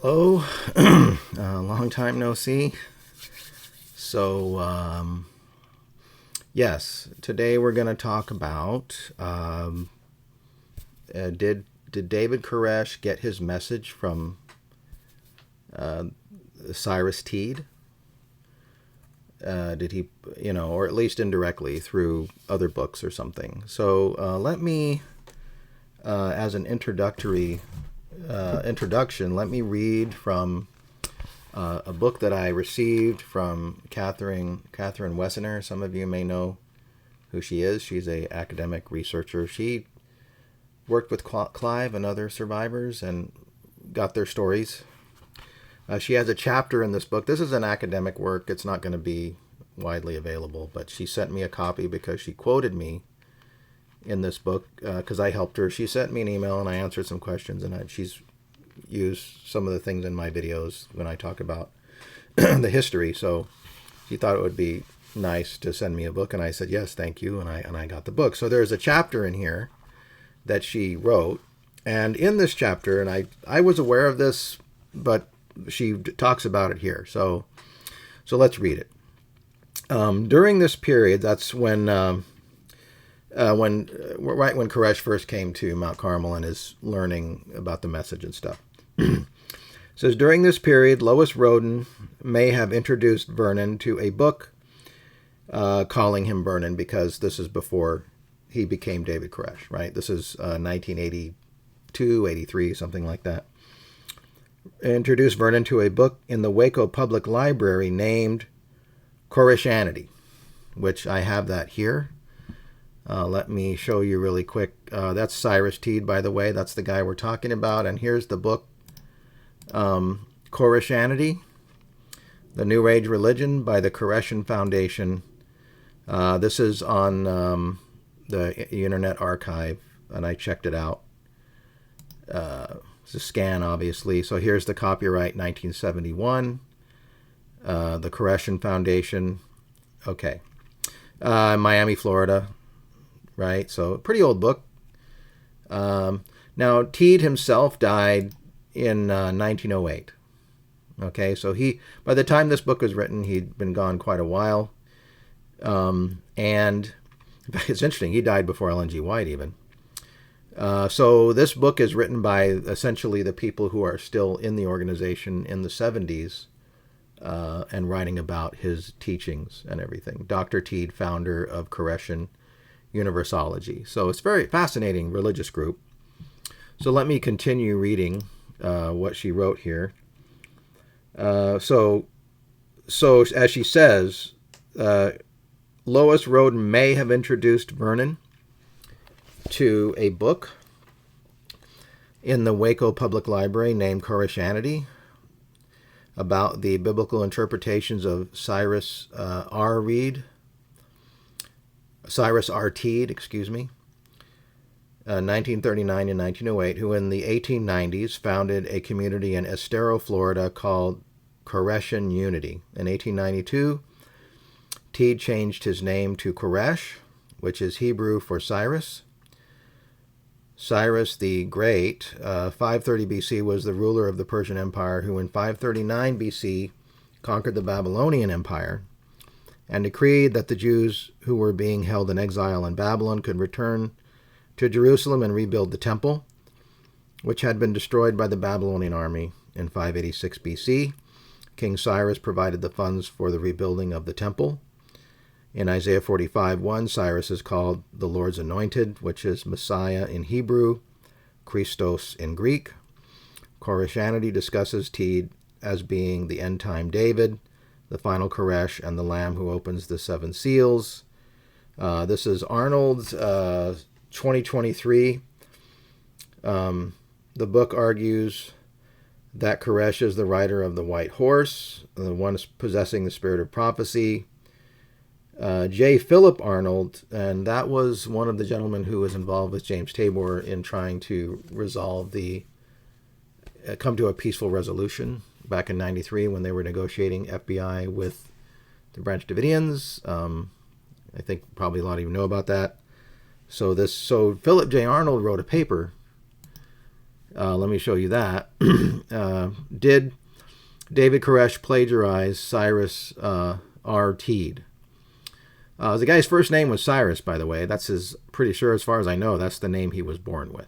Hello, long time no see. So, yes, today we're going to talk about did David Koresh get his message from Cyrus T? Did he, or at least indirectly through other books or something? So let me, as an introduction, let me read from a book that I received from Catherine Wessener. Some of you may know who she is. She's an academic researcher. She worked with Clive and other survivors and got their stories. She has a chapter in this book. This is an academic work. It's not going to be widely available, but she sent me a copy because she quoted me in this book because I helped her. She sent me an email and I answered some questions, and she's used some of the things in my videos when I talk about the history. So she thought it would be nice to send me a book, and I said yes, thank you, and I got the book. So there's a chapter in here that she wrote, and in this chapter, and I was aware of this, but she talks about it here. So let's read it. During this period, that's when Koresh first came to Mount Carmel and is learning about the message and stuff. It says, during this period, Lois Roden may have introduced Vernon to a book calling him Vernon, because this is before he became David Koresh, right? This is 1982, 83, something like that. Introduced Vernon to a book in the Waco Public Library named Koreshanity, which I have that here. Let me show you really quick. That's Cyrus T, by the way. That's the guy we're talking about. And here's the book, Koreshanity, The New Age Religion by the Koreshan Foundation. This is on the Internet Archive, and I checked it out. It's a scan, obviously. So here's the copyright, 1971. The Koreshan Foundation. Okay. Miami, Florida. Right? So pretty old book. Now, Teed himself died in 1908. Okay, so by the time this book was written, he'd been gone quite a while. And in fact, it's interesting, he died before Ellen G. White even. So this book is written by essentially the people who are still in the organization in the 70s and writing about his teachings and everything. Dr. Teed, founder of Koreshan Universology. So it's a very fascinating religious group. So let me continue reading what she wrote here. So as she says, Lois Roden may have introduced Vernon to a book in the Waco Public Library named Koreshanity about the biblical interpretations of Cyrus R. Teed, 1939 and 1908, who in the 1890s founded a community in Estero, Florida called Koreshan Unity. In 1892, Teed changed his name to Koresh, which is Hebrew for Cyrus. Cyrus the Great, 530 BC, was the ruler of the Persian Empire, who in 539 BC conquered the Babylonian Empire and decreed that the Jews who were being held in exile in Babylon could return to Jerusalem and rebuild the temple, which had been destroyed by the Babylonian army in 586 BC. King Cyrus provided the funds for the rebuilding of the temple. In Isaiah 45:1, Cyrus is called the Lord's Anointed, which is Messiah in Hebrew, Christos in Greek. Koreshanity discusses Teed as being the end-time David, the final Koresh, and the Lamb who opens the seven seals. This is Arnold's 2023. The book argues that Koresh is the rider of the white horse, the one possessing the spirit of prophecy. Phillip Arnold, and that was one of the gentlemen who was involved with James Tabor in trying to resolve come to a peaceful resolution back in 93 when they were negotiating FBI with the Branch Davidians. I think probably a lot of you know about that. So Philip J. Arnold wrote a paper Let me show you that. Did David Koresh plagiarize Cyrus T? The guy's first name was Cyrus, by the way. That's pretty sure, as far as I know, that's the name he was born with.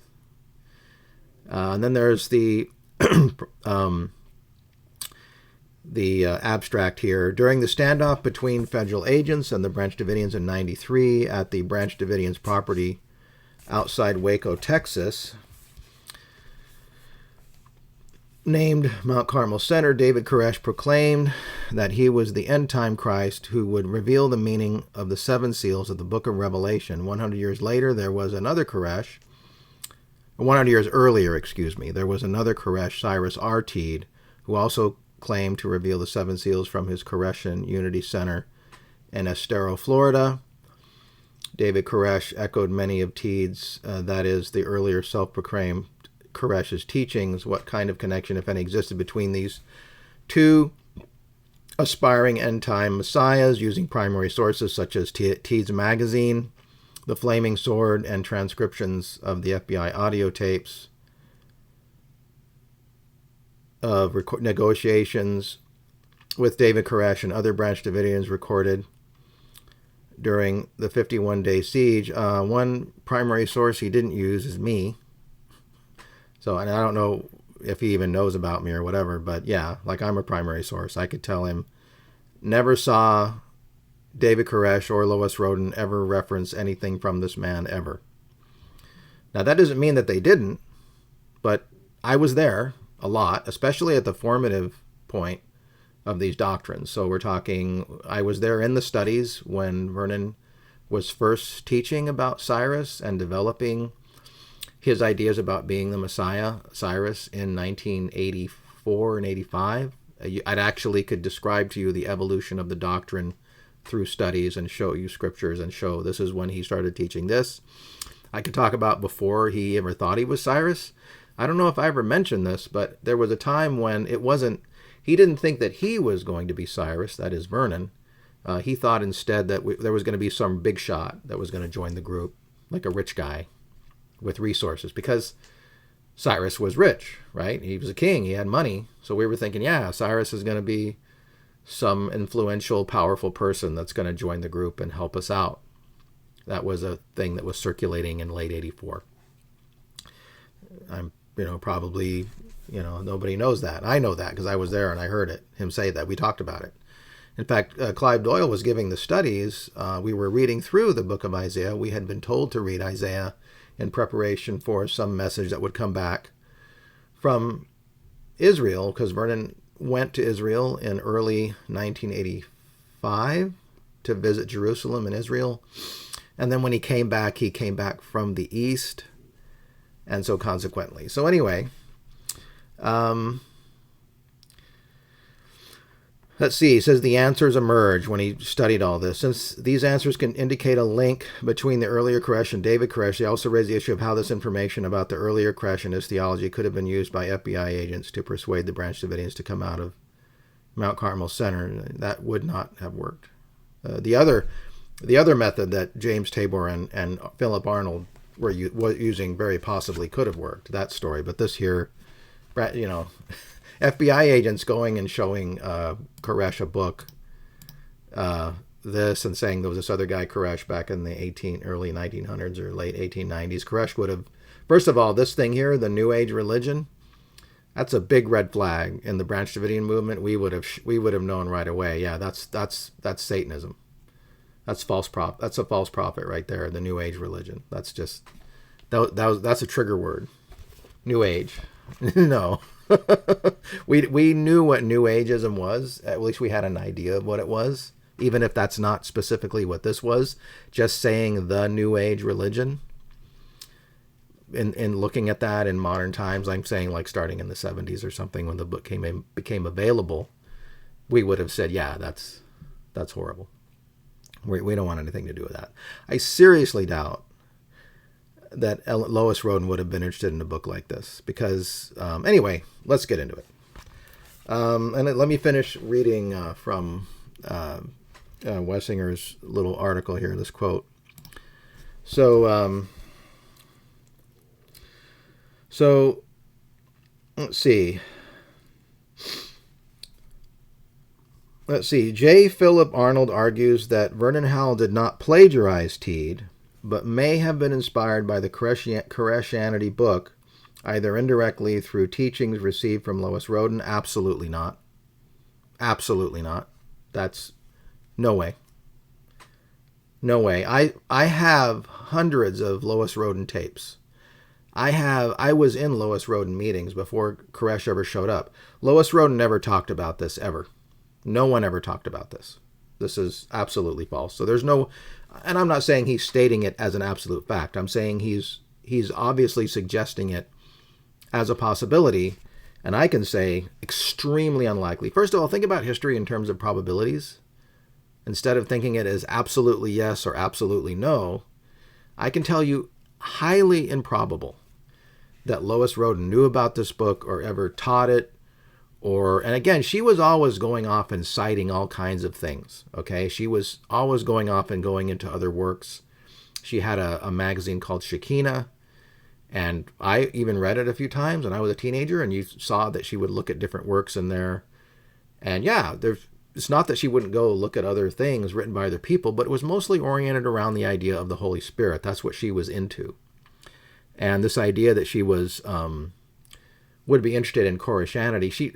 And then there's the abstract here. During the standoff between federal agents and the Branch Davidians in '93 at the Branch Davidians property outside Waco, Texas, named Mount Carmel Center, David Koresh proclaimed that he was the end-time Christ who would reveal the meaning of the 7 seals of the book of Revelation. 100 years later, there was another Koresh, 100 years earlier, there was another Koresh, Cyrus T, who also claimed to reveal the 7 seals from his Koreshan Unity Center in Estero, Florida. David Koresh echoed many of Teed's, that is, the earlier self-proclaimed Koresh's teachings. What kind of connection, if any, existed between these two aspiring end-time messiahs, using primary sources such as Teed's magazine, The Flaming Sword, and transcriptions of the FBI audio tapes of negotiations with David Koresh and other Branch Davidians recorded during the 51-day siege. One primary source he didn't use is me. So, and I don't know if he even knows about me or whatever, but yeah, like, I'm a primary source. I could tell him, never saw David Koresh or Lois Roden ever reference anything from this man ever. Now, that doesn't mean that they didn't, but I was there a lot, especially at the formative point of these doctrines. So we're talking, I was there in the studies when Vernon was first teaching about Cyrus and developing his ideas about being the Messiah, Cyrus, in 1984 and 85. I'd actually could describe to you the evolution of the doctrine through studies and show you scriptures and show this is when he started teaching this. I could talk about before he ever thought he was Cyrus. I don't know if I ever mentioned this, but there was a time when it wasn't, he didn't think that he was going to be Cyrus, that is Vernon. He thought instead that there was going to be some big shot that was going to join the group, like a rich guy with resources, because Cyrus was rich, right? He was a king, he had money. So we were thinking, yeah, Cyrus is going to be some influential, powerful person that's going to join the group and help us out. That was a thing that was circulating in late 84. I'm, probably, nobody knows that. I know that because I was there and I heard him say that. We talked about it. In fact, Clive Doyle was giving the studies. We were reading through the book of Isaiah. We had been told to read Isaiah in preparation for some message that would come back from Israel, because Vernon went to Israel in early 1985 to visit Jerusalem and Israel. And then when he came back from the east. And so consequently. So anyway, let's see. He says the answers emerge when he studied all this. Since these answers can indicate a link between the earlier Koresh and David Koresh, they also raise the issue of how this information about the earlier Koresh and his theology could have been used by FBI agents to persuade the Branch Davidians to come out of Mount Carmel Center. That would not have worked. The other method that James Tabor and Phillip Arnold were using very possibly could have worked, that story. But this here, FBI agents going and showing Koresh a book, this, and saying there was this other guy, Koresh, back in the early 1900s or late 1890s. Koresh would have, first of all, this thing here, the New Age religion, that's a big red flag in the Branch Davidian movement. We would have known right away. Yeah, that's Satanism. That's That's a false prophet right there. The New Age religion. That's just that's a trigger word. New Age. No. we knew what New Ageism was. At least we had an idea of what it was, even if that's not specifically what this was. Just saying the New Age religion. In looking at that in modern times, I'm saying like starting in the 70s or something, when the book became available, we would have said, yeah, that's horrible. We don't want anything to do with that. I seriously doubt that Lois Roden would have been interested in a book like this, because anyway, let's get into it. And let me finish reading from Wessinger's little article here, this quote. So let's see. J. Phillip Arnold argues that Vernon Howell did not plagiarize Teed, but may have been inspired by the Koreshanity book, either indirectly through teachings received from Lois Roden. Absolutely not. Absolutely not. That's no way. No way. I have hundreds of Lois Roden tapes. I was in Lois Roden meetings before Koresh ever showed up. Lois Roden never talked about this ever. No one ever talked about this. This is absolutely false. So there's no, and I'm not saying he's stating it as an absolute fact. I'm saying he's obviously suggesting it as a possibility, and I can say extremely unlikely. First of all, think about history in terms of probabilities. Instead of thinking it as absolutely yes or absolutely no, I can tell you highly improbable that Lois Roden knew about this book or ever taught it. And again, she was always going off and citing all kinds of things, okay? She was always going off and going into other works. She had a magazine called Shekinah, and I even read it a few times when I was a teenager, and you saw that she would look at different works in there. And yeah, it's not that she wouldn't go look at other things written by other people, but it was mostly oriented around the idea of the Holy Spirit. That's what she was into. And this idea that she was would be interested in Koreshanity.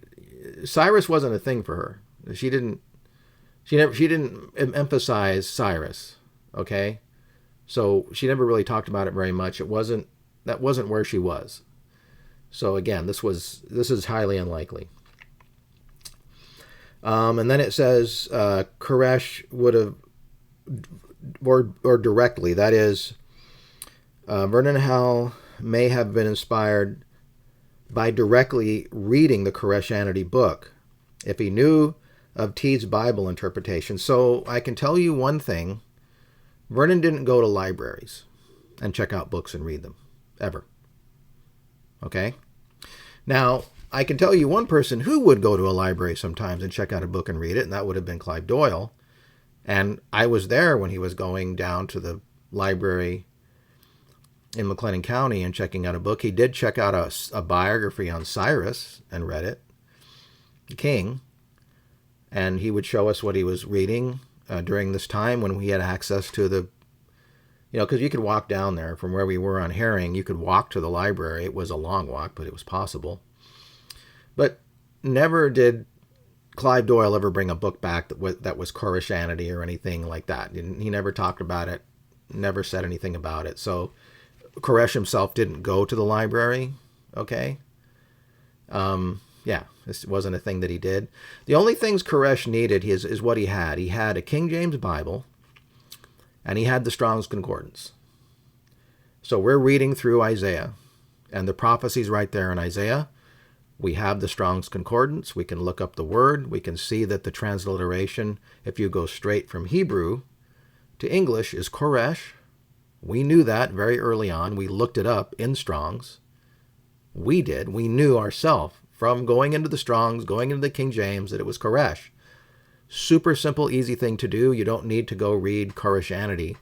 Cyrus wasn't a thing for her. She didn't emphasize Cyrus, okay? So she never really talked about it very much. That wasn't where she was. So again, this is highly unlikely. And then it says Koresh would have, or directly, that is, Vernon Howell may have been inspired by directly reading the Koreshanity book if he knew of Teed's Bible interpretation. So I can tell you one thing. Vernon didn't go to libraries and check out books and read them, ever. Okay? Now, I can tell you one person who would go to a library sometimes and check out a book and read it, and that would have been Clive Doyle. And I was there when he was going down to the library in McLennan County and checking out a book. He did check out a biography on Cyrus and read it, the king, and he would show us what he was reading during this time when we had access to the, because you could walk down there from where we were on Herring. You could walk to the library. It was a long walk, but it was possible. But never did Clive Doyle ever bring a book back that was Koreshanity or anything like that. He never talked about it, never said anything about it. So Koresh himself didn't go to the library, okay? Yeah, this wasn't a thing that he did. The only things Koresh needed is what he had. He had a King James Bible, and he had the Strong's Concordance. So we're reading through Isaiah, and the prophecy's right there in Isaiah. We have the Strong's Concordance. We can look up the word. We can see that the transliteration, if you go straight from Hebrew to English, is Koresh. We knew that very early on. We looked it up in Strong's. We did. We knew ourselves from going into the Strong's, going into the King James, that it was Koresh. Super simple, easy thing to do. You don't need to go read Koreshanity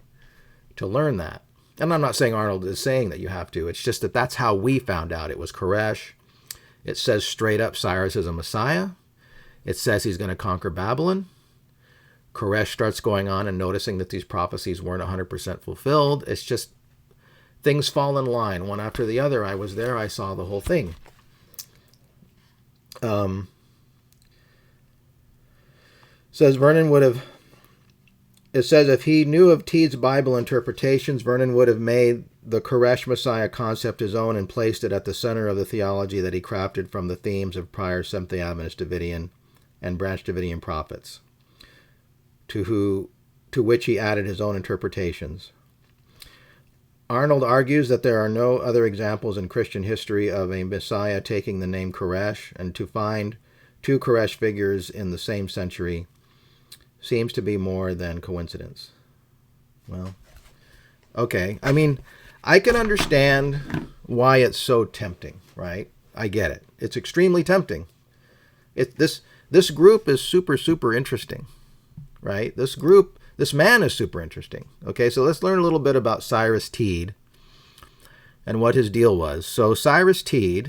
to learn that. And I'm not saying Arnold is saying that you have to. It's just that that's how we found out it was Koresh. It says straight up Cyrus is a Messiah. It says he's going to conquer Babylon. Koresh starts going on and noticing that these prophecies weren't 100% fulfilled. It's just things fall in line one after the other. I was there. I saw the whole thing. Says Vernon would have. It says if he knew of Teed's Bible interpretations, Vernon would have made the Koresh Messiah concept his own and placed it at the center of the theology that he crafted from the themes of prior Seventh-day Adventist Davidian and Branch Davidian prophets, to which he added his own interpretations. Arnold argues that there are no other examples in Christian history of a Messiah taking the name Koresh, and to find two Koresh figures in the same century seems to be more than coincidence. Well, okay. I mean, I can understand why it's so tempting, right? I get it. It's extremely tempting. This group is super, super interesting, right? This man is super interesting. Okay, so let's learn a little bit about Cyrus T and what his deal was. So Cyrus T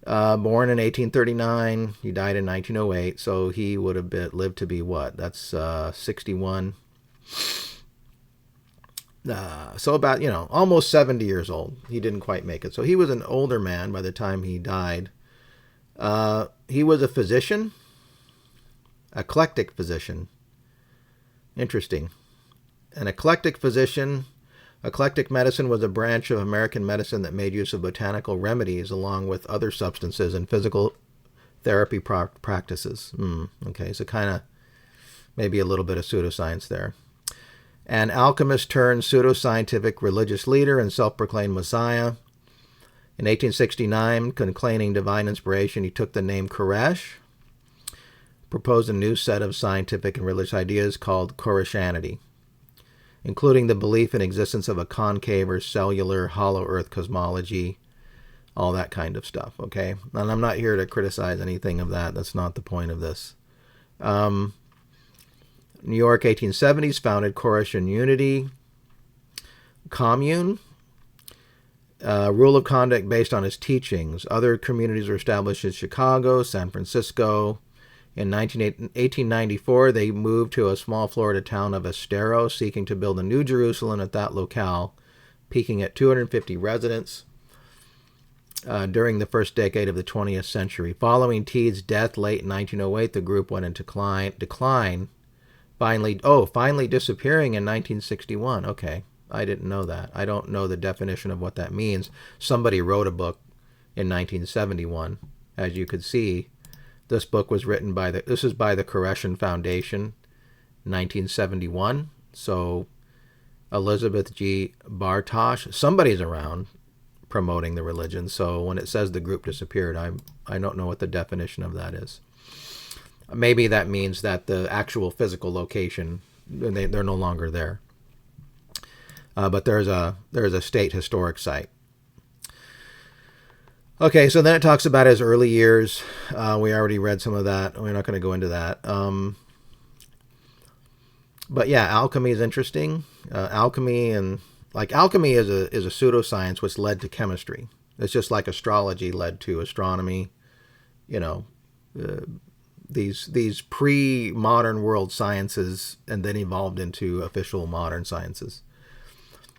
Born in 1839, he died in 1908, so he would have lived to be what? That's 61. So about, almost 70 years old. He didn't quite make it. So he was an older man by the time he died. He was a physician, eclectic physician. Interesting. An eclectic physician. Eclectic medicine was a branch of American medicine that made use of botanical remedies along with other substances and physical therapy practices. Okay, so kind of maybe a little bit of pseudoscience there. An alchemist turned pseudoscientific religious leader and self-proclaimed Messiah. In 1869, claiming divine inspiration, he took the name Koresh, proposed a new set of scientific and religious ideas called Koreshanity, including the belief in existence of a concave or cellular hollow earth cosmology, all that kind of stuff, okay? And I'm not here to criticize anything of that. That's not the point of this. New York, 1870s, founded Koreshan Unity Commune. Rule of conduct based on his teachings. Other communities were established in Chicago, San Francisco. In 1894, they moved to a small Florida town of Estero, seeking to build a new Jerusalem at that locale, peaking at 250 residents during the first decade of the 20th century. Following Teed's death late in 1908, the group went into decline, finally disappearing in 1961. Okay, I didn't know that. I don't know the definition of what that means. Somebody wrote a book in 1971, as you could see. This book was written by the Koreshan Foundation, 1971. So Elizabeth G. Bartosh, somebody's around promoting the religion. So when it says the group disappeared, I don't know what the definition of that is. Maybe that means that the actual physical location, they're no longer there. But there's a state historic site. Okay, so then it talks about his early years. We already read some of that. We're not going to go into that. But yeah, alchemy is interesting. Alchemy is a pseudoscience which led to chemistry. It's just like astrology led to astronomy. These pre-modern world sciences and then evolved into official modern sciences.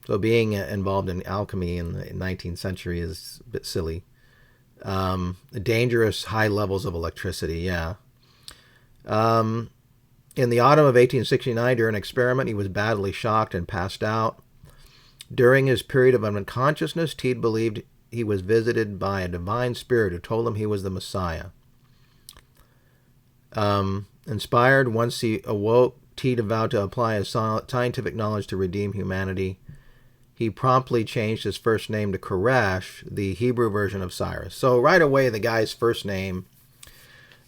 So being involved in alchemy in the 19th century is a bit silly. Dangerous high levels of electricity, yeah. In the autumn of 1869, during an experiment, he was badly shocked and passed out. During his period of unconsciousness, Teed believed he was visited by a divine spirit who told him he was the Messiah. Inspired, once he awoke, Teed vowed to apply his scientific knowledge to redeem humanity. He promptly changed his first name to Koresh, the Hebrew version of Cyrus. So right away, the guy's first name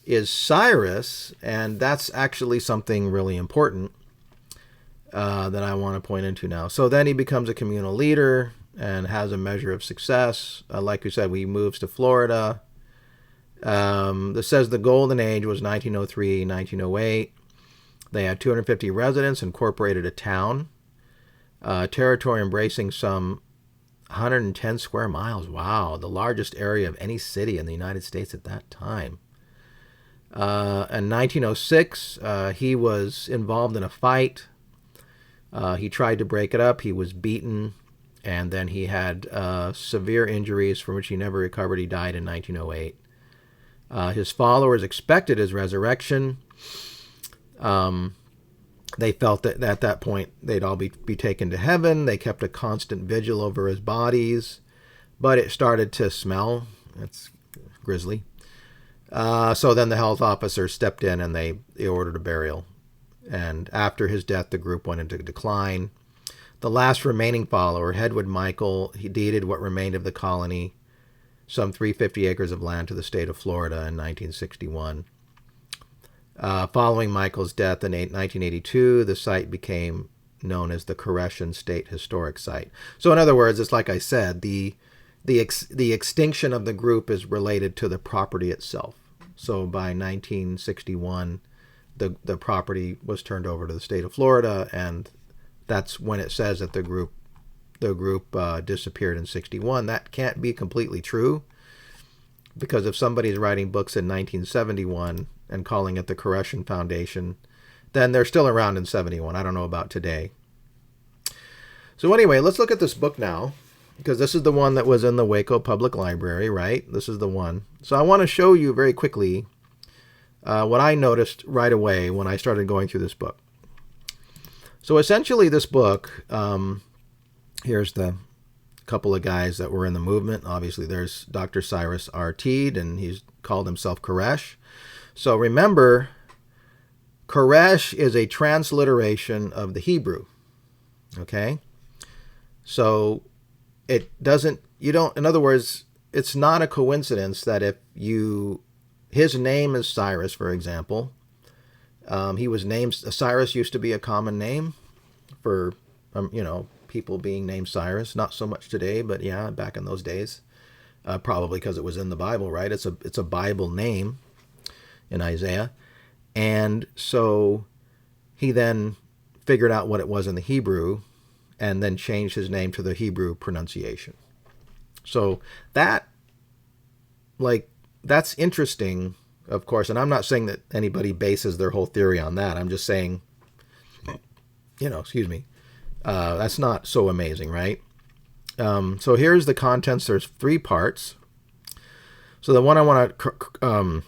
is Cyrus, and that's actually something really important that I want to point into now. So then he becomes a communal leader and has a measure of success. Like we said, he moves to Florida. This says the golden age was 1903, 1908. They had 250 residents, incorporated a town. Territory embracing some 110 square miles. Wow, the largest area of any city in the United States at that time. In 1906, he was involved in a fight. He tried to break it up. He was beaten, and then he had severe injuries from which he never recovered. He died in 1908. His followers expected his resurrection. They felt that at that point they'd all be taken to heaven. They kept a constant vigil over his bodies, but it started to smell. It's grisly. So then the health officer stepped in and they ordered a burial. And after his death, the group went into decline. The last remaining follower, Hedwig Michael, he deeded what remained of the colony, some 350 acres of land, to the state of Florida in 1961. Following Michael's death in 1982, the site became known as the Koreshan State Historic Site. So in other words, it's like I said, the extinction of the group is related to the property itself. So by 1961, the property was turned over to the state of Florida, and that's when it says that the group disappeared in 61. That can't be completely true. because if somebody's writing books in 1971 and calling it the Koreshan Foundation, then they're still around in 71. I don't know about today. So anyway, let's look at this book now, because this is the one that was in the Waco Public Library, right? This is the one. So I want to show you very quickly what I noticed right away when I started going through this book. So essentially this book, here's the couple of guys that were in the movement. Obviously there's Dr. Cyrus T, and he's called himself Koresh. So remember, Koresh is a transliteration of the Hebrew. Okay? So it doesn't, in other words, it's not a coincidence that if his name is Cyrus, for example. He was named, Cyrus used to be a common name for, people being named Cyrus. Not so much today, but yeah, back in those days. Probably because it was in the Bible, right? It's a Bible name in Isaiah. And so he then figured out what it was in the Hebrew and then changed his name to the Hebrew pronunciation. So that's interesting, of course. And I'm not saying that anybody bases their whole theory on that. I'm just saying, that's not so amazing, right? So here's the contents. There's 3 parts. So the one I want to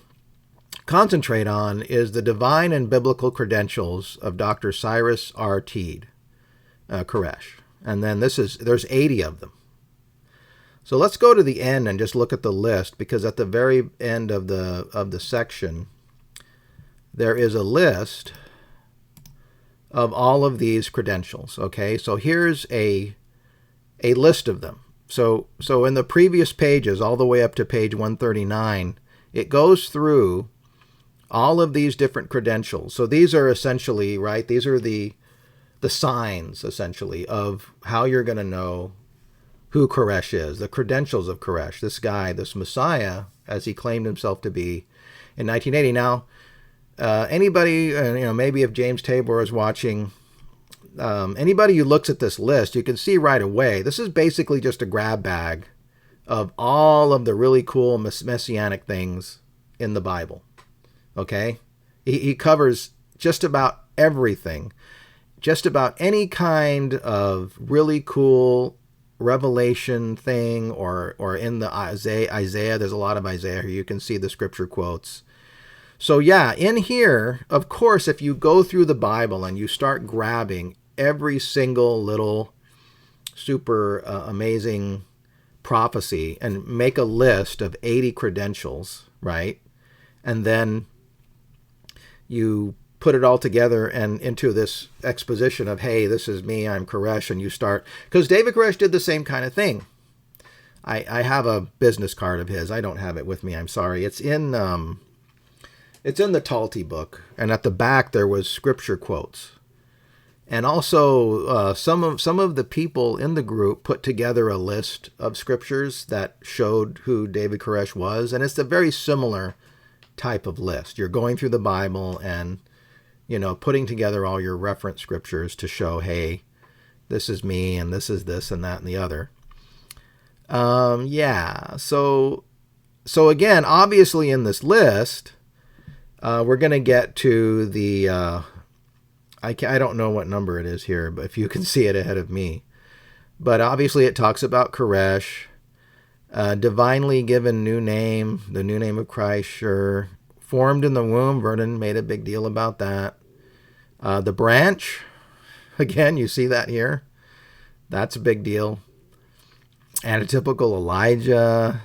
concentrate on is the divine and biblical credentials of Dr. Cyrus T. Koresh. And then there's 80 of them. So let's go to the end and just look at the list, because at the very end of the section, there is a list of all of these credentials. Okay, so here's a list of them. So in the previous pages, all the way up to page 139, it goes through all of these different credentials. So these are essentially, right, these are the signs, essentially, of how you're going to know who Koresh is, the credentials of Koresh, this guy, this Messiah, as he claimed himself to be in 1980. Now, anybody, maybe if James Tabor is watching, anybody who looks at this list, you can see right away, this is basically just a grab bag of all of the really cool messianic things in the Bible. Okay? He covers just about everything, just about any kind of really cool revelation thing, or in the Isaiah, there's a lot of Isaiah here. You can see the scripture quotes. So yeah, in here, of course, if you go through the Bible and you start grabbing every single little super amazing prophecy and make a list of 80 credentials, right? And then you put it all together and into this exposition of, hey, this is me, I'm Koresh, and you start, because David Koresh did the same kind of thing. I have a business card of his. I don't have it with me, I'm sorry. It's in the Talty book, and at the back there was scripture quotes. And also some of the people in the group put together a list of scriptures that showed who David Koresh was, and it's a very similar type of list. You're going through the Bible and putting together all your reference scriptures to show, hey, this is me, and this is this and that and the other. Yeah. So again, obviously in this list, we're going to get to the, I don't know what number it is here, but if you can see it ahead of me. But obviously it talks about Koresh, divinely given new name, the new name of Christ, sure. Formed in the womb, Vernon made a big deal about that. The branch, again, you see that here. That's a big deal. Antitypical Elijah.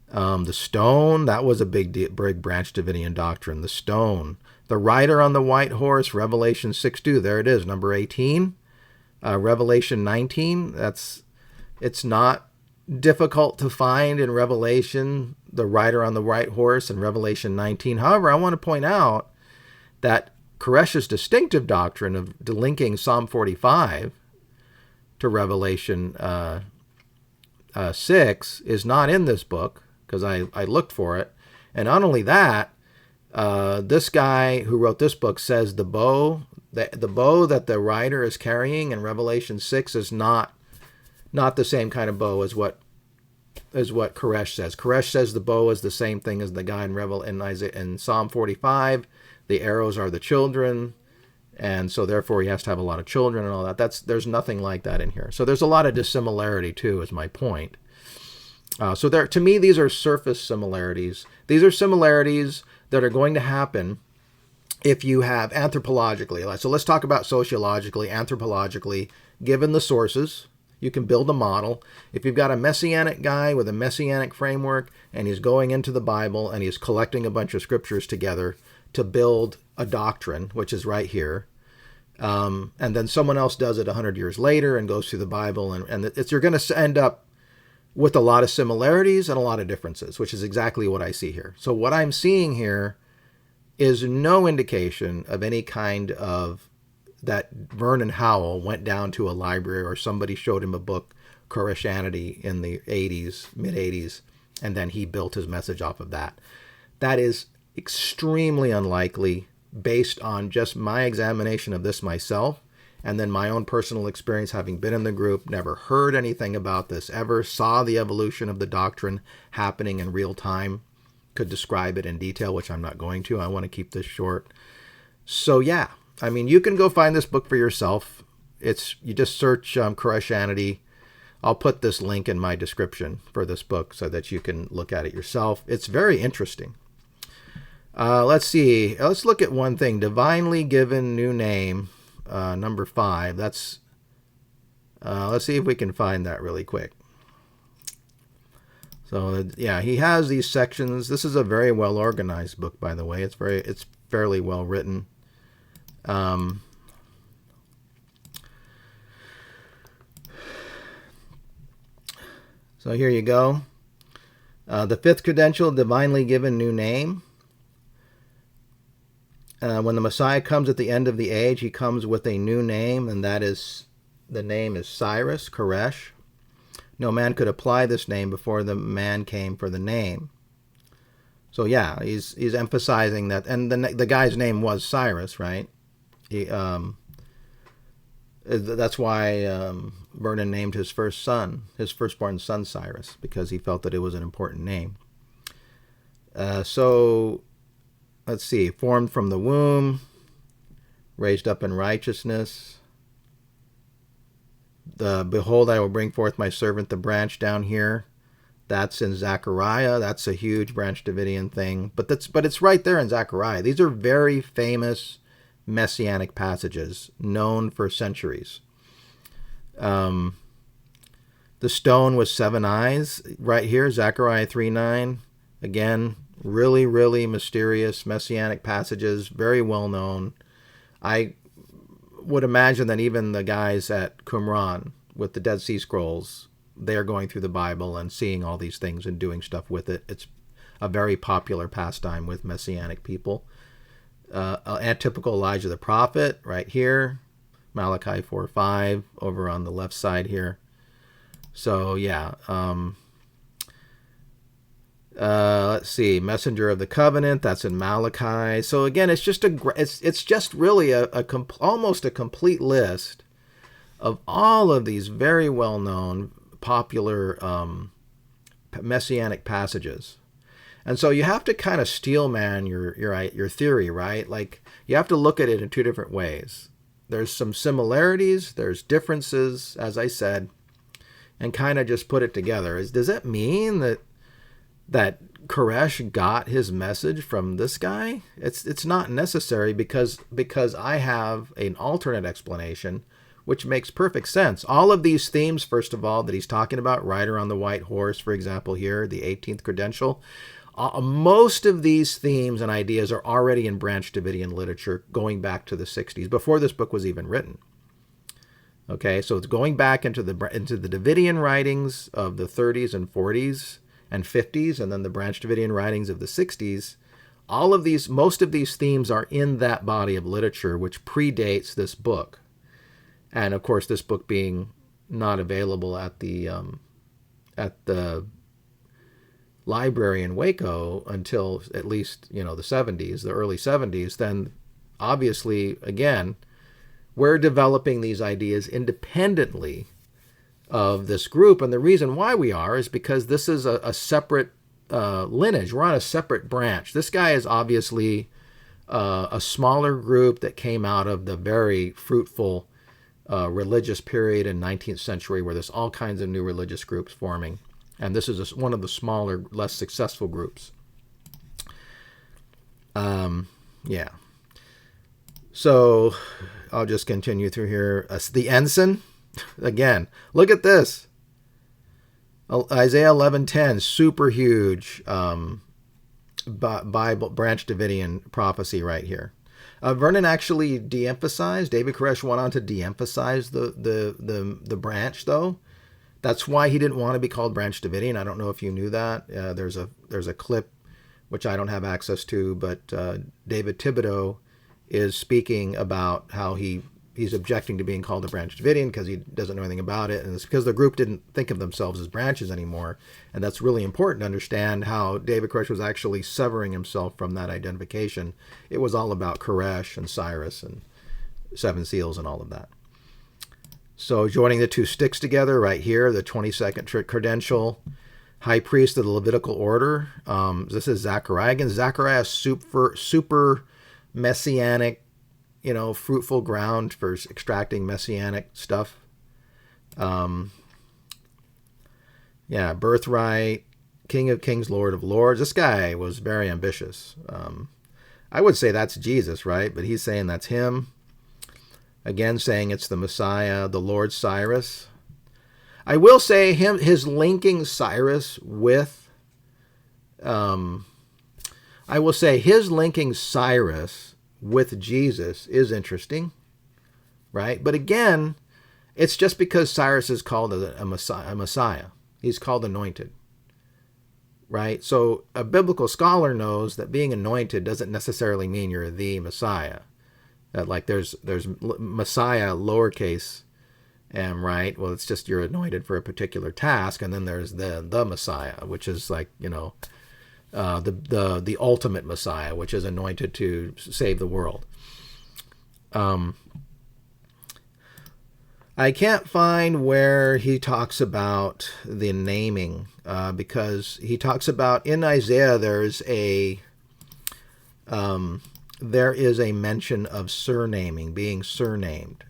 The stone, that was a big branch Davidian doctrine. The stone. The rider on the white horse, Revelation 6:2. There it is, number 18. Revelation 19, it's not difficult to find in Revelation, the rider on the white horse in Revelation 19. However, I want to point out that Koresh's distinctive doctrine of linking Psalm 45 to Revelation 6 is not in this book, because I looked for it. And not only that, this guy who wrote this book says the bow that the rider is carrying in Revelation 6 is not the same kind of bow as what is what Koresh says. Koresh says the bow is the same thing as the guy in Psalm 45. The arrows are the children, and so therefore he has to have a lot of children and all that. There's nothing like that in here. So there's a lot of dissimilarity too, is my point. So to me, these are surface similarities. These are similarities that are going to happen if you have anthropologically. So let's talk about sociologically, anthropologically, given the sources. You can build a model. If you've got a messianic guy with a messianic framework and he's going into the Bible and he's collecting a bunch of scriptures together to build a doctrine, which is right here, and then someone else does it 100 years later and goes through the Bible, and you're going to end up with a lot of similarities and a lot of differences, which is exactly what I see here. So what I'm seeing here is no indication of any kind of that Vernon Howell went down to a library or somebody showed him a book, Koreshanity, in the 80s, mid-80s, and then he built his message off of that. That is extremely unlikely based on just my examination of this myself and then my own personal experience having been in the group, never heard anything about this ever, saw the evolution of the doctrine happening in real time, could describe it in detail, which I'm not going to. I want to keep this short. So yeah, I mean, you can go find this book for yourself. You just search Koreshanity. I'll put this link in my description for this book so that you can look at it yourself. It's very interesting. Let's see. Let's look at one thing. Divinely given new name, number 5. Let's see if we can find that really quick. So yeah, he has these sections. This is a very well organized book, by the way. It's fairly well written. So here you go. The 5th credential, divinely given new name. When the Messiah comes at the end of the age, he comes with a new name, and the name is Cyrus, Koresh. No man could apply this name before the man came for the name. So yeah, he's emphasizing that, and the guy's name was Cyrus, right? That's why Vernon named his firstborn son Cyrus, because he felt that it was an important name. So let's see, formed from the womb, raised up in righteousness. Behold, I will bring forth my servant the branch down here. That's in Zechariah. That's a huge Branch Davidian thing. But it's right there in Zechariah. These are very famous messianic passages known for centuries. The stone with 7 eyes, right here, Zechariah 3:9. Again, really, really mysterious messianic passages, very well known. I would imagine that even the guys at Qumran with the Dead Sea Scrolls, they're going through the Bible and seeing all these things and doing stuff with it. It's a very popular pastime with messianic people. Atypical Elijah the prophet, right here. Malachi 4:5 over on the left side here. So yeah, let's see, messenger of the covenant. That's in Malachi. So again, it's just really almost a complete list of all of these very well known, popular messianic passages. And so you have to kind of steelman your theory, right? Like you have to look at it in 2 different ways. There's some similarities, there's differences, as I said, and kind of just put it together. Does that mean that Koresh got his message from this guy? It's not necessary because I have an alternate explanation, which makes perfect sense. All of these themes, first of all, that he's talking about, rider on the white horse, for example, here, the 18th credential, most of these themes and ideas are already in Branch Davidian literature going back to the 60s, before this book was even written. Okay, so it's going back into the Davidian writings of the 30s and 40s and 50s, and then the Branch Davidian writings of the 60s. Most of these themes are in that body of literature, which predates this book. And of course, this book being not available at the library in Waco until at least, the 70s, the early 70s, then obviously, again, we're developing these ideas independently of this group. And the reason why we are is because this is a separate lineage. We're on a separate branch. This guy is obviously a smaller group that came out of the very fruitful religious period in 19th century where there's all kinds of new religious groups forming. And this is one of the smaller, less successful groups. Yeah. So I'll just continue through here. The ensign, again, look at this. Isaiah 11:10, super huge Bible branch Davidian prophecy right here. Vernon actually de-emphasized. David Koresh went on to de-emphasize the branch, though. That's why he didn't want to be called Branch Davidian. I don't know if you knew that. There's a clip which I don't have access to, but David Thibodeau is speaking about how he's objecting to being called a Branch Davidian because he doesn't know anything about it, and it's because the group didn't think of themselves as branches anymore. And that's really important to understand how David Koresh was actually severing himself from that identification. It was all about Koresh and Cyrus and Seven Seals and all of that. So joining the two sticks together right here, the 22nd credential, high priest of the Levitical order. This is Zechariah. Again, Zechariah is super messianic, fruitful ground for extracting messianic stuff. Birthright, King of Kings, Lord of Lords. This guy was very ambitious. I would say that's Jesus, right? But he's saying that's him. Again, saying it's the Messiah, the Lord Cyrus. I will say his linking Cyrus with, Jesus is interesting, right? But again, it's just because Cyrus is called a Messiah. He's called anointed, right? So a biblical scholar knows that being anointed doesn't necessarily mean you're the Messiah. That like there's Messiah lowercase m, right? Well, it's just you're anointed for a particular task, and then there's the Messiah, which is like the ultimate Messiah, which is anointed to save the world. I can't find where he talks about the naming, because he talks about in Isaiah there is a mention of surnaming, being surnamed.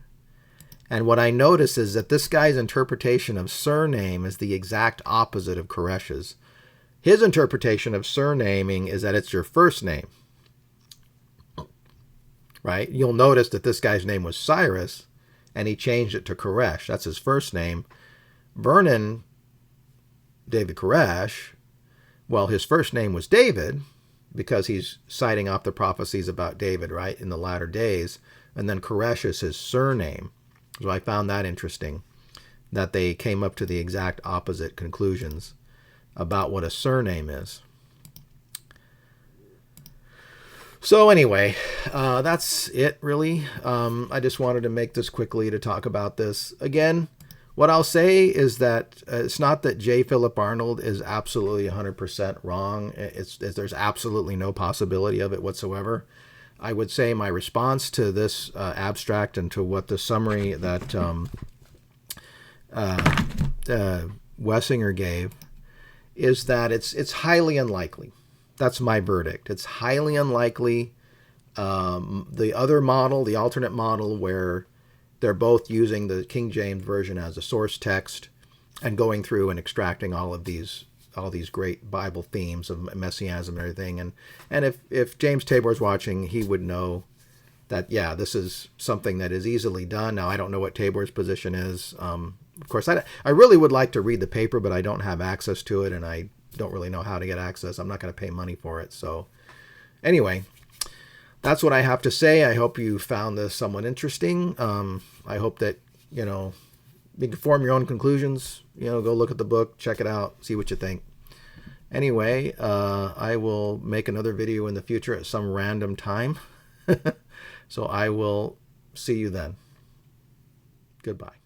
And what I notice is that this guy's interpretation of surname is the exact opposite of Koresh's. His interpretation of surnaming is that it's your first name, right? You'll notice that this guy's name was Cyrus, and he changed it to Koresh. That's his first name. Vernon, David Koresh, well, his first name was David, because he's citing off the prophecies about David, right, in the latter days. And then Koresh is his surname. So I found that interesting, that they came up to the exact opposite conclusions about what a surname is. So anyway, that's it, really. I just wanted to make this quickly to talk about this. Again, what I'll say is that it's not that J. Phillip Arnold is absolutely 100% wrong. There's absolutely no possibility of it whatsoever. I would say my response to this abstract and to what the summary that Wessinger gave is that it's highly unlikely. That's my verdict. It's highly unlikely. The other model, the alternate model, where they're both using the King James Version as a source text and going through and extracting all these great Bible themes of messianism and everything. And if James Tabor's watching, he would know that, yeah, this is something that is easily done. Now, I don't know what Tabor's position is. Of course, I really would like to read the paper, but I don't have access to it, and I don't really know how to get access. I'm not going to pay money for it. So anyway, that's what I have to say. I hope you found this somewhat interesting. I hope that, you can form your own conclusions. Go look at the book, check it out, see what you think. Anyway, I will make another video in the future at some random time. So I will see you then. Goodbye.